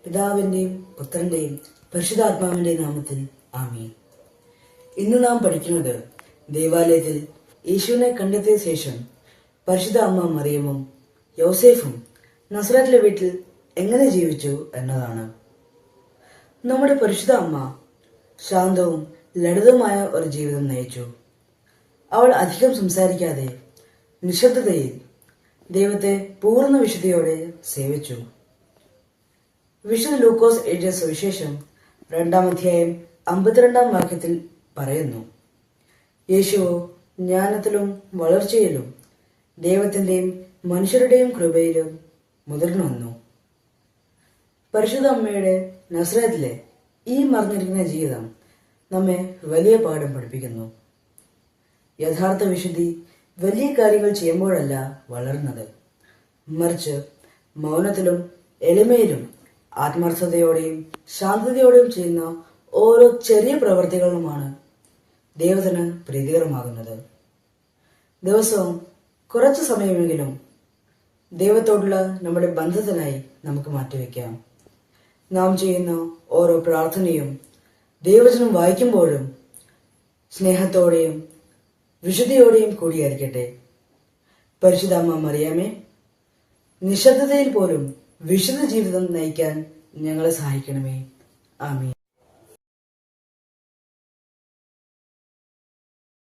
പിതാവിന്റെയും പുത്രന്റെയും പരിശുദ്ധാത്മാവിന്റെയും നാമത്തിൽ ആമീൻ. ഇന്ന് നാം പഠിക്കുന്നത് ദേവാലയത്തിൽ യേശുവിനെ കണ്ടെത്തിയ ശേഷം പരിശുദ്ധ അമ്മ മറിയമും യോസേഫും നസറത്തിലെ വീട്ടിൽ എങ്ങനെ ജീവിച്ചു എന്നതാണ്. നമ്മുടെ പരിശുദ്ധ അമ്മ ശാന്തവും ലളിതവുമായ ഒരു ജീവിതം നയിച്ചു. അവൾ അധികം സംസാരിക്കാതെ നിശബ്ദതയിൽ ദൈവത്തെ പൂർണ്ണ വിശുദ്ധിയോടെ സേവിച്ചു. വിശുദ്ധ ലൂക്കോസ് എഴുതിയ സുവിശേഷം 2-ാം അധ്യായം 52-ാം വാക്യത്തിൽ പറയുന്നു, യേശുവോ ജ്ഞാനത്തിലും വളർച്ചയിലും ദൈവത്തിന്റെയും മനുഷ്യരുടെയും കൃപയിലും മുതിർന്നു വന്നു. പരിശുദ്ധ അമ്മയുടെ നസറത്തിലെ ഈ മറഞ്ഞിരിക്കുന്ന ജീവിതം നമ്മെ വലിയ പാഠം പഠിപ്പിക്കുന്നു. യഥാർത്ഥ വിശുദ്ധി വലിയ കാര്യങ്ങൾ ചെയ്യുമ്പോഴല്ല വളർന്നത്, മറിച്ച് മൗനത്തിലും എളിമയിലും ആത്മാർത്ഥതയോടെയും ശാന്തതയോടെയും ചെയ്യുന്ന ഓരോ ചെറിയ പ്രവർത്തികളുമാണ് ദൈവത്തിന് പ്രീതികരമാകുന്നത്. ദിവസവും കുറച്ചു സമയമെങ്കിലും ദൈവത്തോടുള്ള നമ്മുടെ ബന്ധത്തിനായി നമുക്ക് മാറ്റിവെക്കാം. നാം ചെയ്യുന്ന ഓരോ പ്രാർത്ഥനയും ദൈവവചനം വായിക്കുമ്പോഴും സ്നേഹത്തോടെയും വിശുദ്ധിയോടെയും കൂടിയായിരിക്കട്ടെ. പരിശുദ്ധ അമ്മ മറിയാമേ, നിശബ്ദതയിൽ പോലും വിശുദ്ധ ജീവിതം നയിക്കാൻ ഞങ്ങളെ സഹായിക്കണമേ. ആമീൻ.